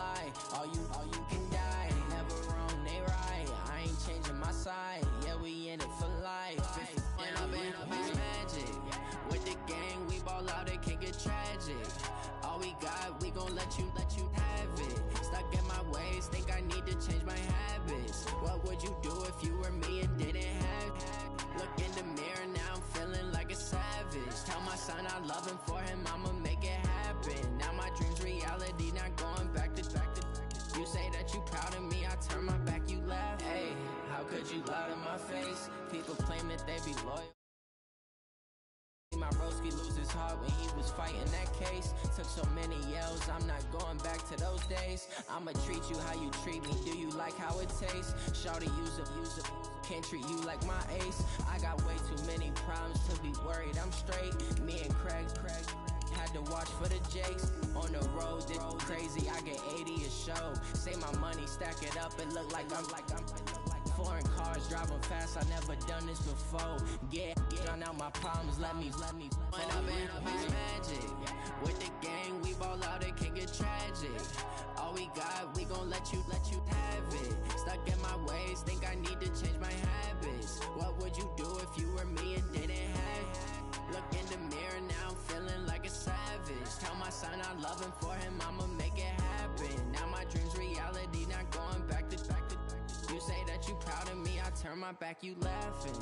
lie. All you can die. Never wrong, they right. I ain't changing my side. Yeah, we in it for life. And I've been magic. With the gang, we ball out, it can get tragic. All we got, we gon' let you have it. Stuck in my ways, think I need to change my habits. What would you do if you were me and didn't have it? Look in the mirror, now I'm feeling like a savage. Tell my son I love him, for him I'ma make it happen. Now my dream's reality, not going back to. You say that you proud of me, I turn my back, you laugh. Hey, how could you lie to my face? People claim that they be loyal. My broski lose his heart when he was fighting that case. Took so many yells, I'm not going back to those days. I'ma treat you how you treat me, do you like how it tastes? Shawty, use a, can't treat you like my ace. I got way too many problems to be worried, I'm straight. Me and Craig had to watch for the Jakes. On the road, it's crazy, I get 80 a show. Say my money, stack it up, it look like I'm foreign cars, driving fast, I never done this before. Get on out my problems, let me when I've been magic. With the gang, we ball out, it can get tragic. All we got, we gon' let you have it. Stuck in my ways, think I need to change my habits. What would you do if you were me and didn't have it? Look in the mirror, now I'm feeling like a savage. Tell my son I love him, for him I'ma make it happen. Now my dream's reality, not going back to. You say that you proud of me, I turn my back, you laughing.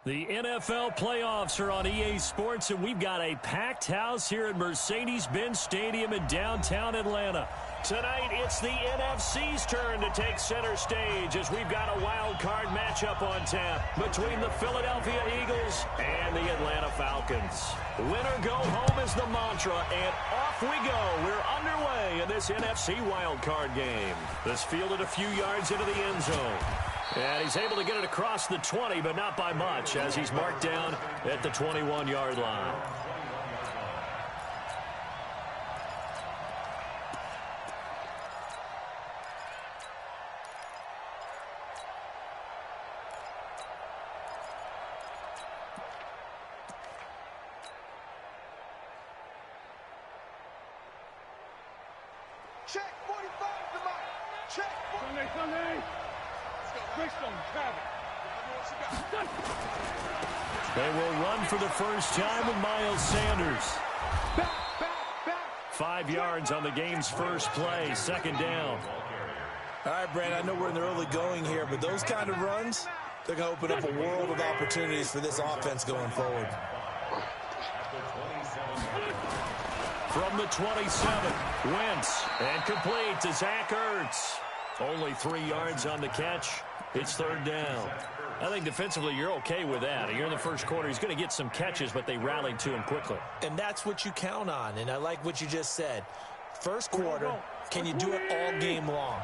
The NFL playoffs are on EA Sports, and we've got a packed house here at Mercedes-Benz Stadium in downtown Atlanta. Tonight, it's the NFC's turn to take center stage as we've got a wild card matchup on tap between the Philadelphia Eagles and the Atlanta Falcons. Winner go home is the mantra, and off we go. We're underway in this NFC wild card game. This fielded a few yards into the end zone. And he's able to get it across the 20, but not by much, as he's marked down at the 21-yard line. Check 45 to Mike. Check 45. Sunday. They will run for the first time with Miles Sanders. 5 yards on the game's first play, second down. All right, Brand, I know we're in the early going here, but those kind of runs, they're going to open up a world of opportunities for this offense going forward. From the 27, Wentz, and complete to Zach Ertz. Only 3 yards on the catch. It's third down. I think defensively you're okay with that. You're in the first quarter. He's going to get some catches, but they rallied to him quickly. And that's what you count on, and I like what you just said. First quarter, can you do it all game long?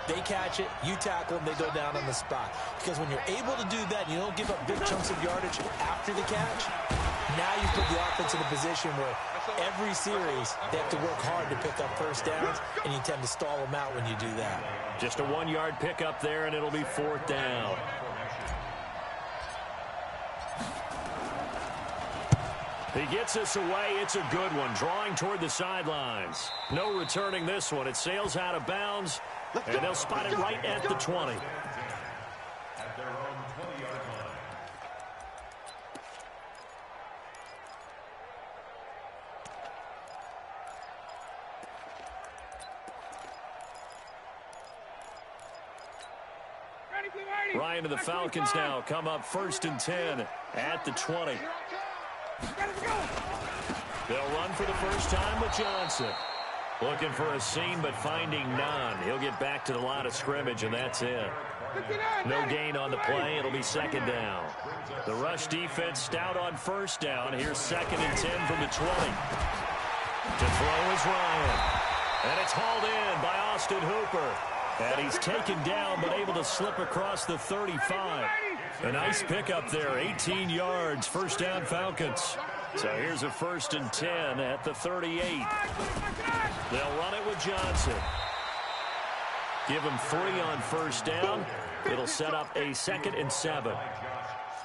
They catch it, you tackle them, they go down on the spot. Because when you're able to do that, you don't give up big chunks of yardage after the catch, now you put the offense in a position where every series they have to work hard to pick up first downs, and you tend to stall them out when you do that. Just a 1-yard pickup there, and it'll be fourth down. He gets us away. It's a good one, drawing toward the sidelines. No returning this one. It sails out of bounds, and they'll spot it right at the 20. Ryan to the Falcons now come up first and 10 at the 20. They'll run for the first time with Johnson. Looking for a seam, but finding none. He'll get back to the line of scrimmage, and that's it. No gain on the play. It'll be second down. The rush defense stout on first down. Here's second and 10 from the 20. To throw is Ryan. And it's hauled in by Austin Hooper. And he's taken down, but able to slip across the 35. A nice pickup there, 18 yards, first down Falcons. So here's a first and 10 at the 38. They'll run it with Johnson. Give him 3 on first down. It'll set up a 2nd and 7.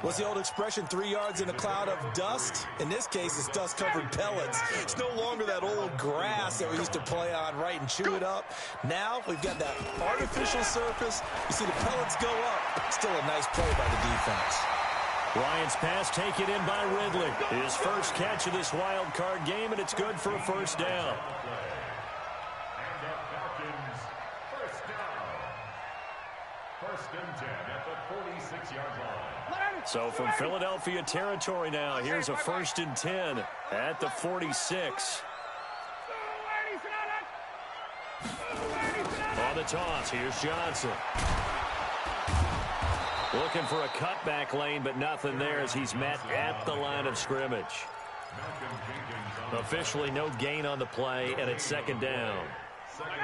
What's the old expression, 3 yards in a cloud of dust? In this case, it's dust-covered pellets. It's no longer that old grass that we used to play on, right, and chew it up. Now we've got that artificial surface. You see the pellets go up. Still a nice play by the defense. Ryan's pass taken in by Ridley. His first catch of this wild card game, and it's good for a first down. And the Falcons, first down. 1st and 10 at the 46-yard line. So from Philadelphia territory now, here's a 1st and 10 at the 46. On the toss, here's Johnson. Looking for a cutback lane, but nothing there as he's met at the line of scrimmage. Officially no gain on the play, and it's 2nd down.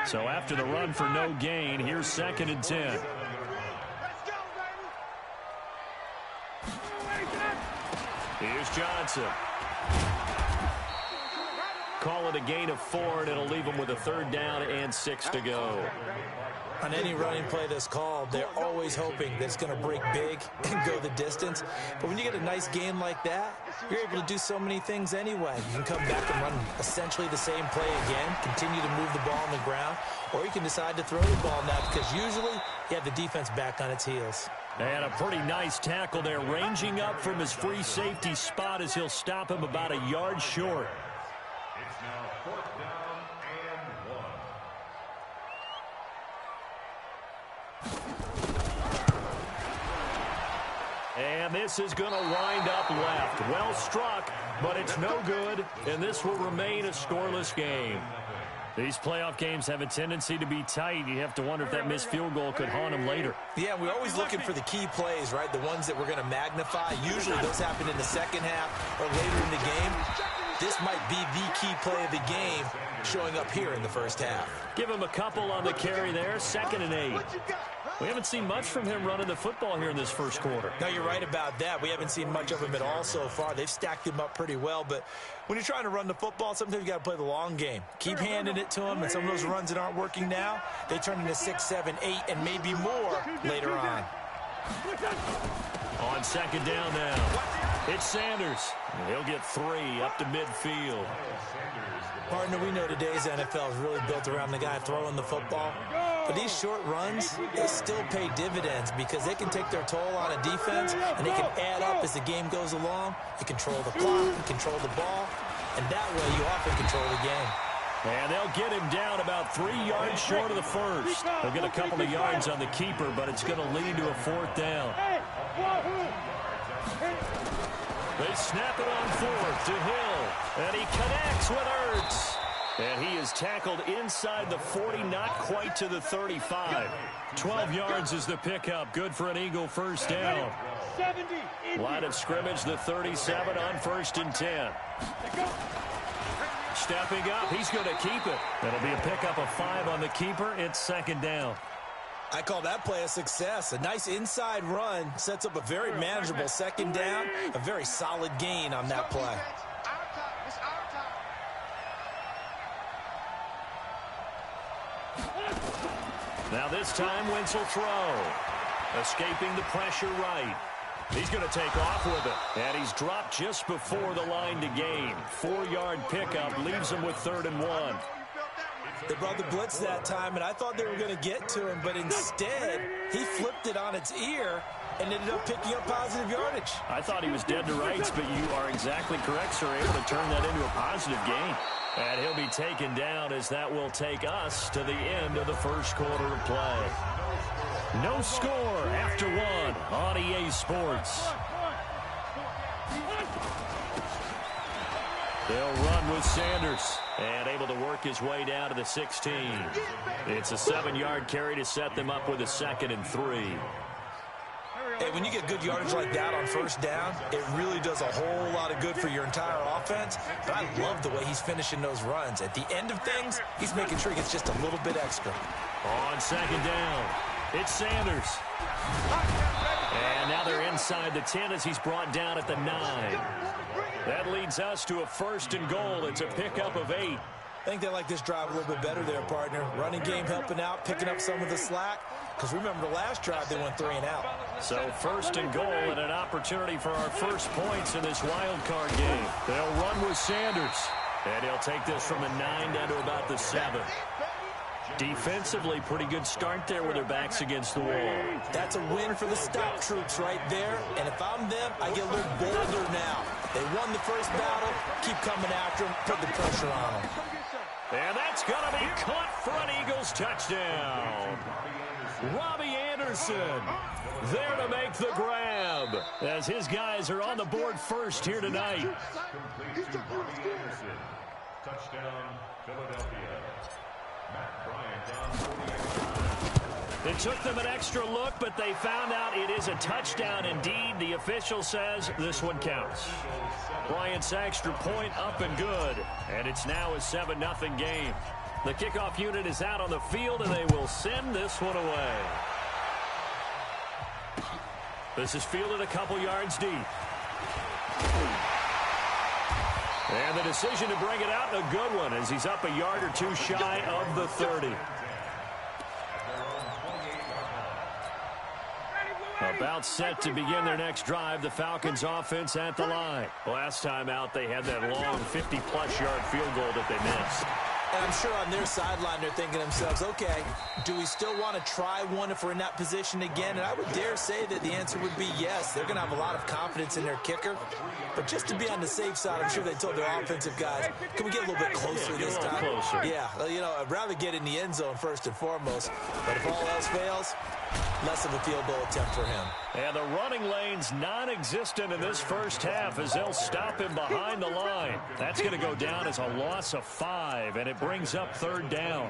So after the run for no gain, here's 2nd and 10. Here's Johnson. Call it a gain of 4, and it'll leave him with a 3rd down and 6 to go. On any running play that's called, they're always hoping that it's going to break big and go the distance. But when you get a nice game like that, you're able to do so many things anyway. You can come back and run essentially the same play again, continue to move the ball on the ground, or you can decide to throw the ball now because usually you have the defense back on its heels. And a pretty nice tackle there, ranging up from his free safety spot as he'll stop him about a yard short. It's now 4th down and 1. And this is going to wind up left. Well struck, but it's no good, and this will remain a scoreless game. These playoff games have a tendency to be tight. You have to wonder if that missed field goal could haunt him later. Yeah, we're always looking for the key plays, right? The ones that we're going to magnify. Usually those happen in the second half or later in the game. This might be the key play of the game showing up here in the first half. Give him a couple on the carry there, 2nd and 8. We haven't seen much from him running the football here in this first quarter. No, you're right about that. We haven't seen much of him at all so far. They've stacked him up pretty well, but when you're trying to run the football, sometimes you got to play the long game. Keep handing it to him, and some of those runs that aren't working now, they turn into 6, 7, 8, and maybe more later on. On 2nd down now, it's Sanders. He'll get 3 up to midfield. Partner, we know today's NFL is really built around the guy throwing the football. But these short runs, they still pay dividends because they can take their toll on a defense, and they can add up as the game goes along. You control the clock, you control the ball, and that way you often control the game. And they'll get him down about 3 yards short of the first. They'll get a couple of yards on the keeper, but it's going to lead to a 4th down. They snap it on 4th to Hill, and he connects with Ertz. And he is tackled inside the 40, not quite to the 35. 12 yards is the pickup. Good for an Eagle first down. Line of scrimmage, the 37 on 1st and 10. Stepping up, he's going to keep it. That'll be a pickup of 5 on the keeper. It's 2nd down. I call that play a success. A nice inside run sets up a very manageable 2nd down. A very solid gain on that play. Now this time, Wentz will throw. Escaping the pressure right. He's going to take off with it. And he's dropped just before the line to gain. 4-yard pickup leaves him with 3rd and 1. They brought the blitz that time, and I thought they were going to get to him, but instead, he flipped it on its ear and ended up picking up positive yardage. I thought he was dead to rights, but you are exactly correct, sir. Able to turn that into a positive gain. And he'll be taken down as that will take us to the end of the first quarter of play. No score after 1 on EA Sports. They'll run with Sanders and able to work his way down to the 16. It's a 7-yard carry to set them up with a 2nd and 3. Hey, when you get good yardage like that on first down, it really does a whole lot of good for your entire offense. But I love the way he's finishing those runs. At the end of things, he's making sure he gets just a little bit extra. On 2nd down, it's Sanders. And now they're inside the 10 as he's brought down at the 9. That leads us to a 1st and goal. It's a pickup of 8. I think they like this drive a little bit better there, partner. Running game helping out, picking up some of the slack. Because remember, the last drive, they went 3 and out. So 1st and goal and an opportunity for our first points in this wild card game. They'll run with Sanders. And he'll take this from the 9 down to about the 7. Defensively, pretty good start there with their backs against the wall. That's a win for the stop troops right there. And if I'm them, I get a little bolder now. They won the first battle. Keep coming after them. Put the pressure on them. And that's going to be caught for an Eagles touchdown. Robbie Anderson there to make the grab as his guys are on the board first here tonight. Touchdown, Philadelphia. Matt Bryant down 48. It took them an extra look, but they found out it is a touchdown indeed. The official says this one counts. Bryant's extra point up and good, and it's now a 7-0 game. The kickoff unit is out on the field, and they will send this one away. This is fielded a couple yards deep. And the decision to bring it out, a good one, as he's up a yard or two shy of the 30. About set to begin their next drive, the Falcons offense at the line. Last time out, they had that long 50-plus yard field goal that they missed. And I'm sure on their sideline they're thinking to themselves, okay, do we still want to try one if we're in that position again? And I would dare say that the answer would be yes. They're going to have a lot of confidence in their kicker. But just to be on the safe side, I'm sure they told their offensive guys, can we get a little bit closer this time? Closer. Yeah, you know, I'd rather get in the end zone first and foremost. But if all else fails, less of a field goal attempt for him. And the running lane's non-existent in this first half as they'll stop him behind the line. That's going to go down as a loss of 5, and it brings up 3rd down.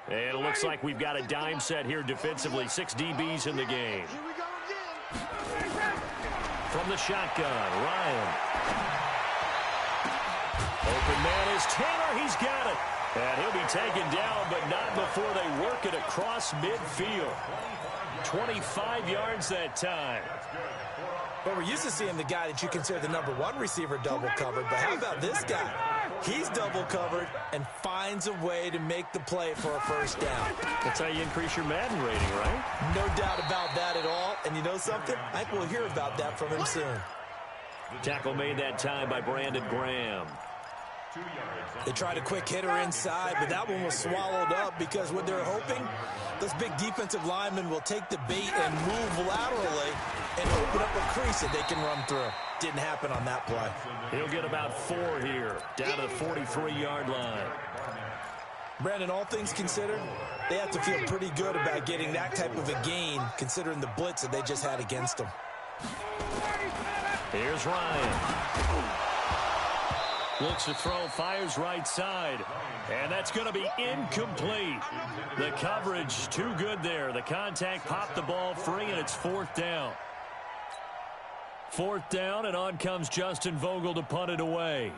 And it looks like we've got a dime set here defensively. 6 DBs in the game. From the shotgun, Ryan. Open man is Taylor. He's got it. And he'll be taken down, but not before they work it across midfield. 25 yards that time. Well, we're used to seeing the guy that you consider the #1 receiver double covered, but how about this guy? He's double covered and finds a way to make the play for a first down. That's how you increase your Madden rating, right? No doubt about that at all. And you know something? I think we'll hear about that from him soon. Tackle made that time by Brandon Graham. They tried a quick hitter inside, but that one was swallowed up because what they're hoping, those big defensive linemen will take the bait and move laterally and open up a crease that they can run through. Didn't happen on that play. He'll get about 4 here, down to the 43-yard line. Brandon, all things considered, they have to feel pretty good about getting that type of a gain considering the blitz that they just had against them. Here's Ryan. Looks to throw, fires right side. And that's going to be incomplete. The coverage too good there. The contact popped the ball free, and it's 4th down. 4th down, and on comes Justin Vogel to punt it away.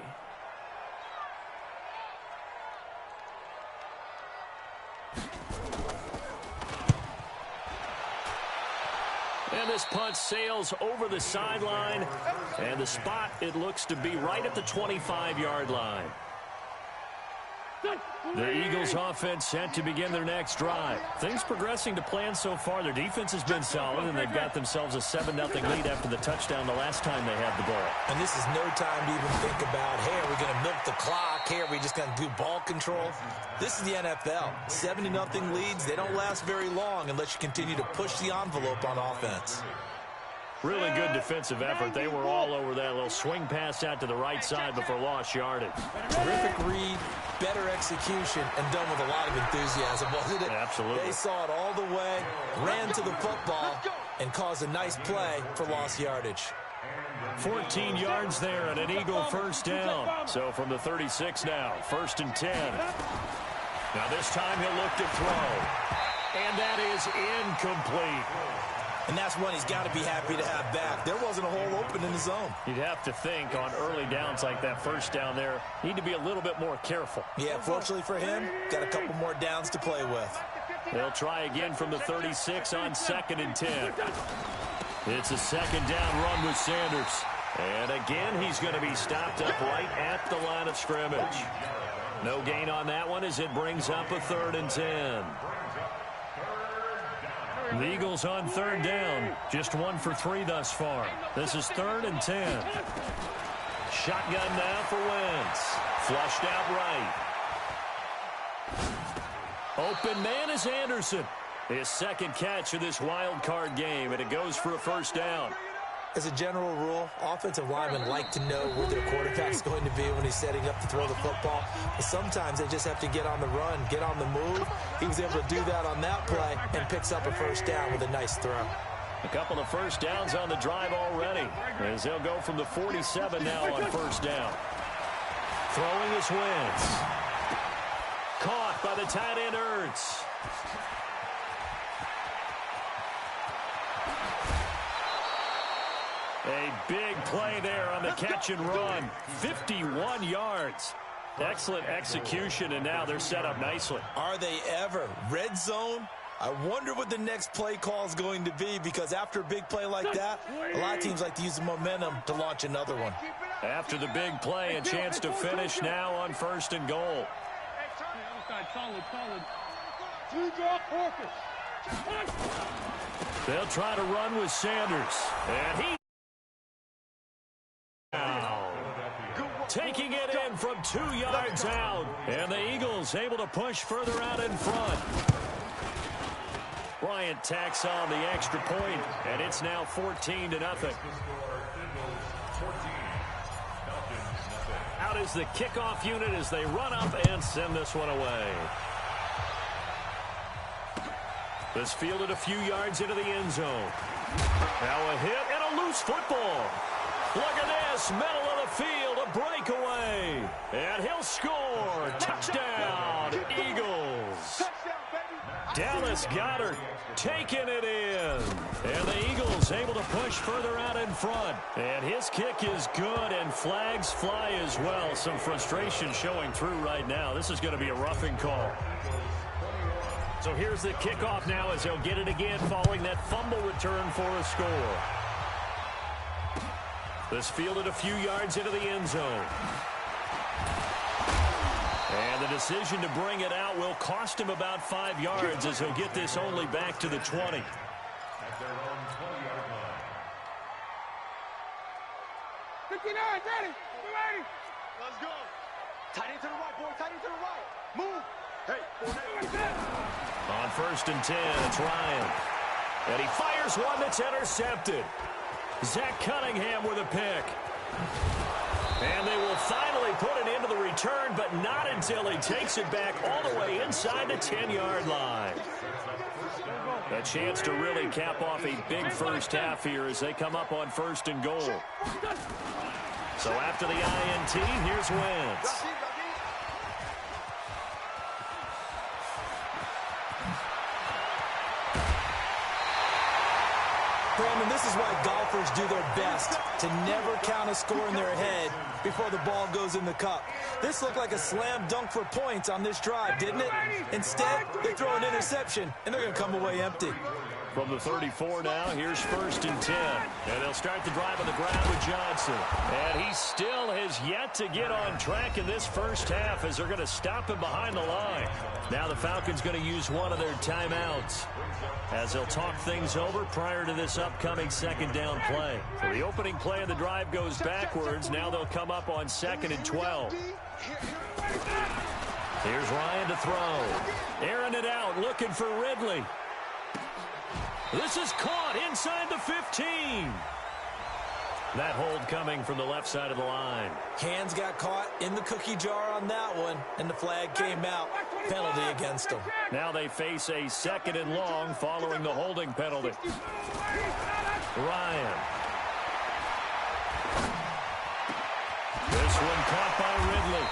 And this punt sails over the sideline. And the spot, it looks to be right at the 25-yard line. The Eagles offense set to begin their next drive. Things progressing to plan so far. Their defense has been solid, and they've got themselves a 7-0 lead after the touchdown the last time they had the ball. And this is no time to even think about, hey, are we going to milk the clock? Hey, are we just going to do ball control? This is the NFL. 70-0 leads, they don't last very long unless you continue to push the envelope on offense. Really good defensive effort. They were all over that little swing pass out to the right side before lost yardage. Terrific read, better execution, and done with a lot of enthusiasm, wasn't it? Absolutely. They saw it all the way, ran to the football, and caused a nice play for lost yardage. 14 yards there and an Eagle first down. So from the 36 now, 1st and 10. Now this time he'll look to throw. And that is incomplete. And that's one he's got to be happy to have back. There wasn't a hole open in the zone. You'd have to think on early downs like that first down there, need to be a little bit more careful. Yeah, fortunately for him, got a couple more downs to play with. They'll try again from the 36 on 2nd and 10. It's a second down run with Sanders. And again, he's going to be stopped up right at the line of scrimmage. No gain on that one as it brings up a 3rd and 10. The Eagles on 3rd down. Just 1 for 3 thus far. This is 3rd and 10. Shotgun now for Wentz. Flushed out right. Open man is Anderson. His second catch of this wild card game, and it goes for a 1st down. As a general rule, offensive linemen like to know where their quarterback's going to be when he's setting up to throw the football. But sometimes they just have to get on the run, get on the move. He was able to do that on that play and picks up a 1st down with a nice throw. A couple of 1st downs on the drive already, as they'll go from the 47 now on 1st down. Throwing is Wentz. Caught by the tight end Ertz. A big play there on the catch and run. 51 yards. Excellent execution, and now they're set up nicely. Are they ever? Red zone? I wonder what the next play call is going to be, because after a big play like that, a lot of teams like to use the momentum to launch another one. After the big play, a chance to finish now on 1st and goal. They'll try to run with Sanders. And he taking it in from 2 yards out. And the Eagles able to push further out in front. Bryant tacks on the extra point, and it's now 14-0. Out is the kickoff unit as they run up and send this one away. This fielded a few yards into the end zone. Now a hit and a loose football. Look at this, middle of the field, a breakaway. And he'll score. Touchdown, Eagles. Dallas Goedert taking it in. And the Eagles able to push further out in front. And his kick is good, and flags fly as well. Some frustration showing through right now. This is going to be a roughing call. So here's the kickoff now as they'll get it again following that fumble return for a score. This fielded a few yards into the end zone. And the decision to bring it out will cost him about 5 yards as he'll get this only back to the 20. At their own 20-yard line. 59, ready, ready. Let's go. Tight end to the right, boy, tight end to the right. Move. Hey. On 1st and 10, it's Ryan. And he fires one that's intercepted. Zach Cunningham with a pick. And they will finally put it into the return, but not until he takes it back all the way inside the 10-yard line. A chance to really cap off a big first half here as they come up on 1st and goal. So after the INT, here's Wentz. Brandon, this is why golfers do their best to never count a score in their head before the ball goes in the cup. This looked like a slam dunk for points on this drive, didn't it? Instead, they throw an interception, and they're going to come away empty. From the 34 now, here's 1st and 10. And they'll start the drive on the ground with Johnson. And he still has yet to get on track in this first half as they're going to stop him behind the line. Now the Falcons going to use one of their timeouts as they'll talk things over prior to this upcoming 2nd down play. So the opening play of the drive goes backwards. Now they'll come up on 2nd and 12. Here's Ryan to throw. Airing it out, looking for Ridley. This is caught inside the 15. That hold coming from the left side of the line. Hands got caught in the cookie jar on that one, and the flag came out. Penalty against them. Now they face a 2nd and long following the holding penalty. Ryan. This one caught by Ridley.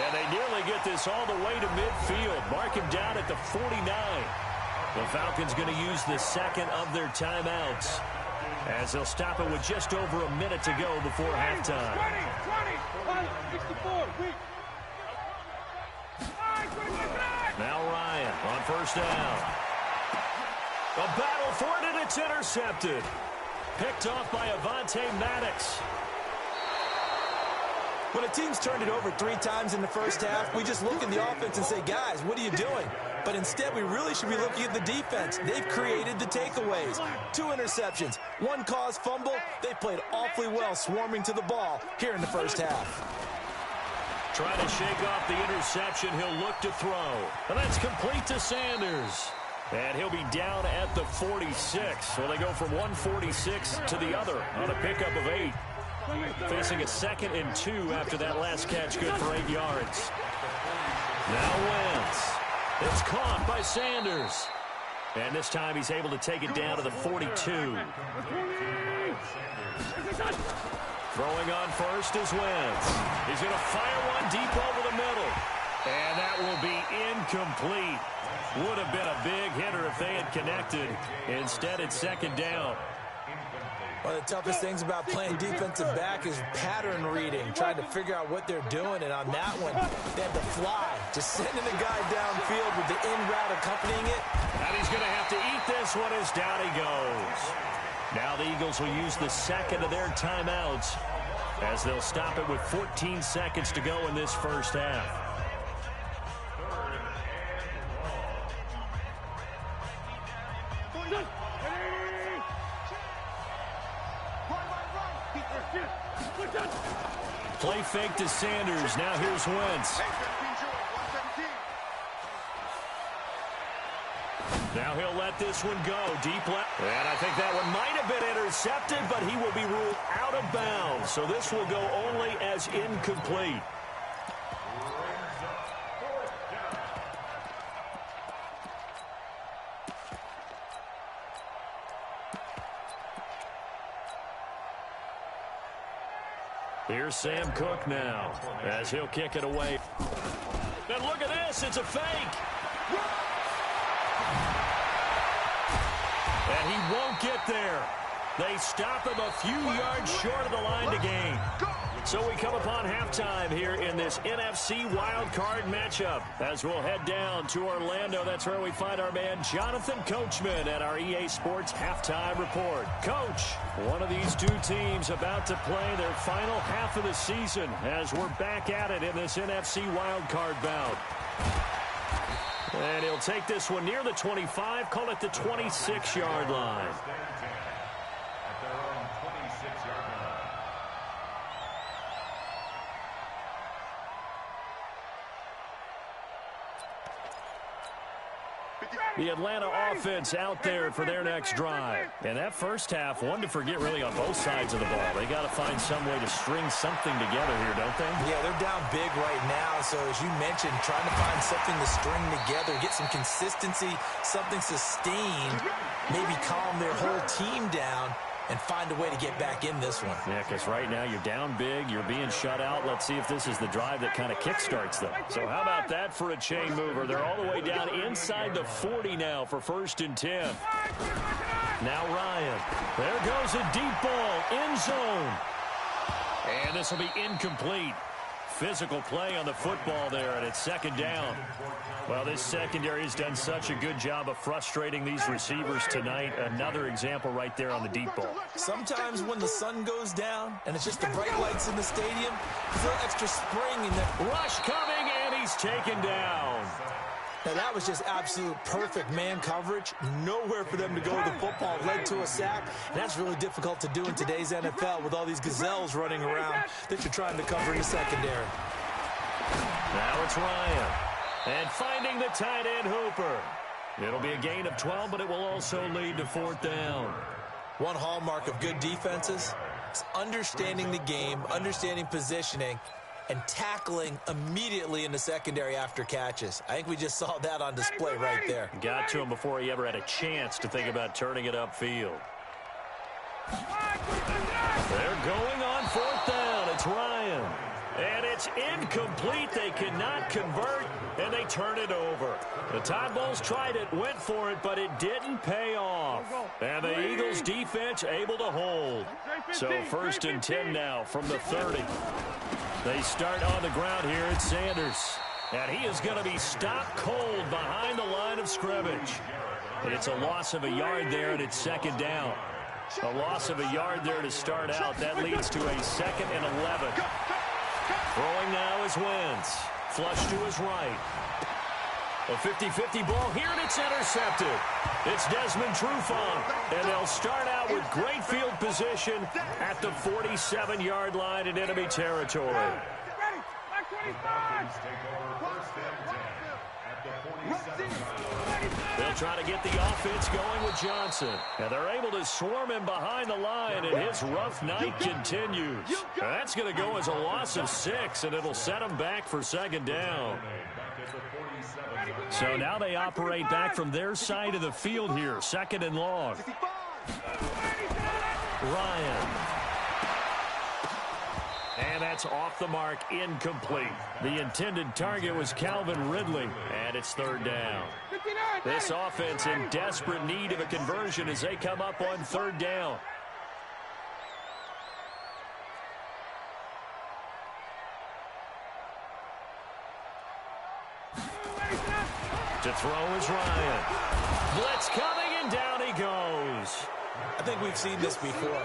And they nearly get this all the way to midfield. Mark him down at the 49. The Falcons going to use the 2nd of their timeouts as they'll stop it with just over a minute to go before halftime. 64. Now Ryan on 1st down. A battle for it, and it's intercepted. picked off by Avonte Maddox. When a team's turned it over 3 times in the first half, we just look at the offense and say, guys, what are you doing? But instead, we really should be looking at the defense. They've created the takeaways. 2 interceptions, 1 caused fumble. They played awfully well swarming to the ball here in the first half. Trying to shake off the interception. He'll look to throw. And that's complete to Sanders. And he'll be down at the 46. So they go from 146 to the other on a pickup of 8. Facing a 2nd and 2 after that last catch, good for 8 yards. Now Wentz. It's caught by Sanders. And this time he's able to take it down to the 42. Throwing on first is Wentz. He's going to fire one deep over the middle. And that will be incomplete. Would have been a big hitter if they had connected. Instead, it's 2nd down. One of the toughest things about playing defensive back is pattern reading, trying to figure out what they're doing. And on that one, they had to fly, just sending the guy downfield with the in route accompanying it. And he's going to have to eat this one as down he goes. Now the Eagles will use the 2nd of their timeouts as they'll stop it with 14 seconds to go in this first half. Play fake to Sanders. Now here's Wentz. Now he'll let this one go. Deep left. And I think that one might have been intercepted, but he will be ruled out of bounds. So this will go only as incomplete. Here's Sam Cook now as he'll kick it away. And look at this. It's a fake. And he won't get there. They stop him a few yards short of the line to gain. So we come upon halftime here in this NFC wildcard matchup as we'll head down to Orlando. That's where we find our man Jonathan Coachman at our EA Sports Halftime Report. Coach, one of these 2 teams about to play their final half of the season as we're back at it in this NFC wildcard bout. And he'll take this one near the 25, call it the 26-yard line. The Atlanta offense out there for their next drive. And that first half, one to forget really on both sides of the ball. They got to find some way to string something together here, don't they? Yeah, they're down big right now. So as you mentioned, trying to find something to string together, get some consistency, something sustained, maybe calm their whole team down and find a way to get back in this one. Yeah, because right now you're down big, you're being shut out. Let's see if this is the drive that kind of kickstarts them. So how about that for a chain mover? They're all the way down inside the 40 now for 1st and 10. Now Ryan. There goes a deep ball, end zone. And this will be incomplete. Physical play on the football there, and it's 2nd down. Well, this secondary has done such a good job of frustrating these receivers tonight. Another example right there on the deep ball. Sometimes when the sun goes down and it's just the bright lights in the stadium, you feel extra spring in that. Rush coming, and he's taken down. Now, that was just absolute perfect man coverage. Nowhere for them to go with the football. Led to a sack. And that's really difficult to do in today's NFL with all these gazelles running around that you're trying to cover in the secondary. Now it's Ryan. And finding the tight end Hooper. It'll be a gain of 12, but it will also lead to 4th down. One hallmark of good defenses is understanding the game, understanding positioning, and tackling immediately in the secondary after catches. I think we just saw that on display right there. Got to him before he ever had a chance to think about turning it upfield. They're going on 4th down. It's Ryan. And it's incomplete. They cannot convert, and they turn it over. The Tide Bulls tried it, went for it, but it didn't pay off. And the Eagles defense able to hold. So 1st and 10 now from the 30. They start on the ground here at Sanders. And he is going to be stopped cold behind the line of scrimmage. It's a loss of a yard there, and it's 2nd down. A loss of a yard there to start out. That leads to a 2nd and 11. Throwing now is Wentz. Flush to his right. A 50-50 ball here, and it's intercepted. It's Desmond Trufant, and they'll start out with great field position at the 47-yard line in enemy territory. They'll try to get the offense going with Johnson. And they're able to swarm him behind the line, and his rough night continues. That's going to go as a loss of 6, and it'll set him back for 2nd down. So now they operate back from their side of the field here, 2nd and long. Ryan. And that's off the mark, incomplete. The intended target was Calvin Ridley, and it's 3rd down. This offense in desperate need of a conversion as they come up on 3rd down. To throw is Ryan. Blitz coming, and down he goes. I think we've seen this before.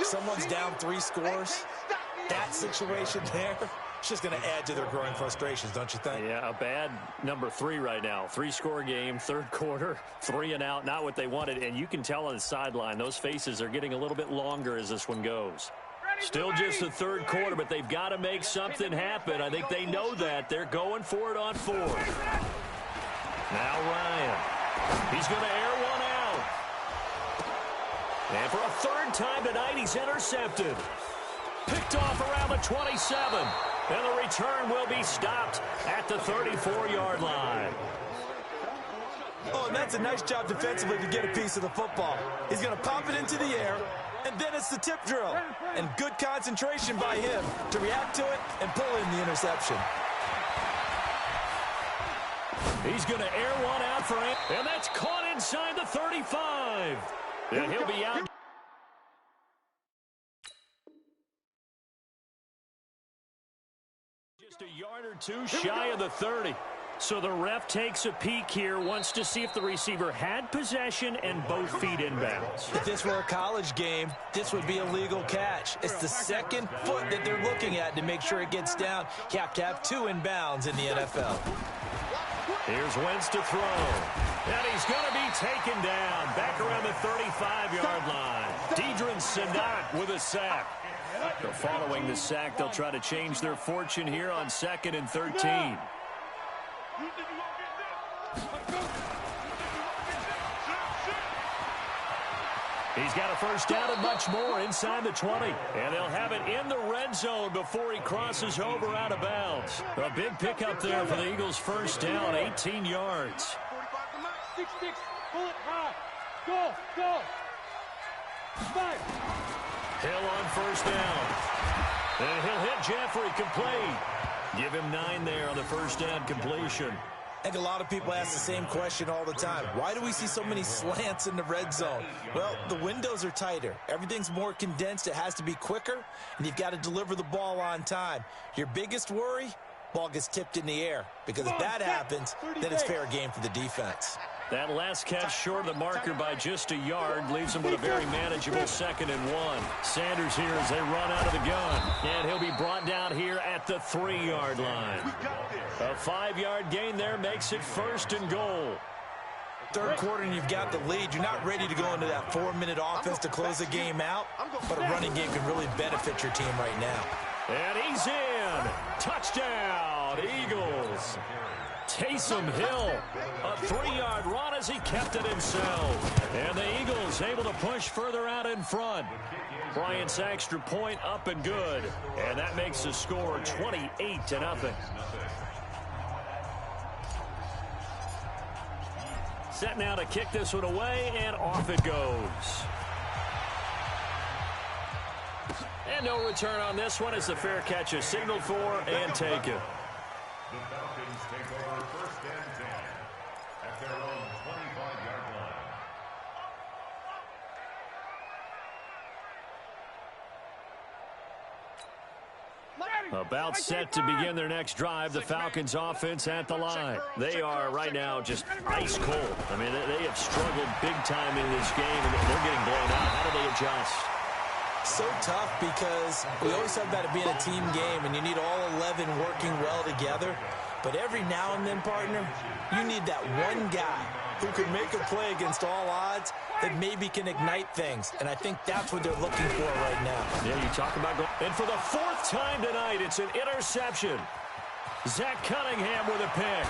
Someone's down 3 scores. That situation there, it's just going to add to their growing frustrations, don't you think? Yeah, a bad number 3 right now. 3-score game, 3rd quarter, 3 and out, not what they wanted. And you can tell on the sideline, those faces are getting a little bit longer as this one goes. Still just the 3rd quarter, but they've got to make something happen. I think they know that. They're going for it on 4th. Now Ryan. He's going to air one out. And for a 3rd time tonight, he's intercepted. Picked off around the 27. And the return will be stopped at the 34-yard line. Oh, and that's a nice job defensively to get a piece of the football. He's going to pop it into the air, and then it's the tip drill. And good concentration by him to react to it and pull in the interception. He's going to air one out for him, and that's caught inside the 35. And he'll be out. Just a yard or 2 shy of the 30. So the ref takes a peek here, wants to see if the receiver had possession and both feet inbounds. If this were a college game, this would be a legal catch. It's the 2nd foot that they're looking at to make sure it gets down. You have to have 2 inbounds in the NFL. Here's Wentz to throw. And he's going to be taken down back around the 35-yard line. Deidrin Senat with a sack. So following the sack, they'll try to change their fortune here on 2nd and 13. He's got a 1st down and much more inside the 20. And they'll have it in the red zone before he crosses over out of bounds. A big pickup there for the Eagles' 1st down, 18 yards. 6, pull it high. Go. 5. Hill on 1st down. And he'll hit Jeffrey, complete. Give him 9 there on the 1st down completion. I think a lot of people ask the same question all the time. Why do we see so many slants in the red zone? Well, the windows are tighter. Everything's more condensed. It has to be quicker, and you've got to deliver the ball on time. Your biggest worry, ball gets tipped in the air, because if that happens, then it's fair game for the defense. That last catch short of the marker by just a yard leaves him with a very manageable 2nd and 1. Sanders here as they run out of the gun. And he'll be brought down here at the 3-yard line. A 5-yard gain there makes it 1st and goal. 3rd quarter and you've got the lead. You're not ready to go into that 4-minute offense to close the game out, but a running game can really benefit your team right now. And he's in. Touchdown, Eagles. Taysom Hill, a 3-yard run as he kept it himself. And the Eagles able to push further out in front. Bryant's extra point up and good. And that makes the score 28-0. Set now to kick this one away, and off it goes. And no return on this one as the fair catch is signaled for and taken. The Falcons take over 1st and 10 at their own 25-yard line. About set to begin their next drive, the Falcons offense at the line. They are right now just ice cold. I mean, they have struggled big time in this game, and they're getting blown out. How do they adjust? So tough because we always talk about it being a team game, and you need all 11 working well together. But every now and then, partner, you need that one guy who can make a play against all odds that maybe can ignite things. And I think that's what they're looking for right now. Yeah, you talk about going. And for the fourth time tonight, it's an interception. Zach Cunningham with a pick.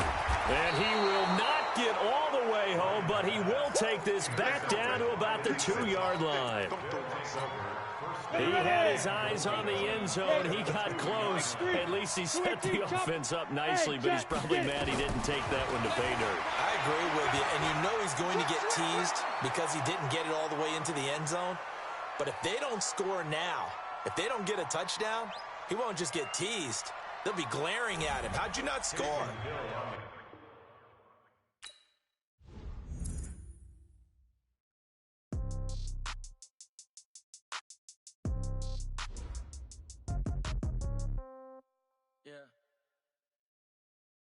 And he will not get all the way home, but he will take this back down to about the 2-yard line. He had his eyes on the end zone. He got close. At least he set the offense up nicely, but he's probably mad he didn't take that one to pay dirt. I agree with you, and you know he's going to get teased because he didn't get it all the way into the end zone. But if they don't score now, if they don't get a touchdown, he won't just get teased. They'll be glaring at him. How'd you not score?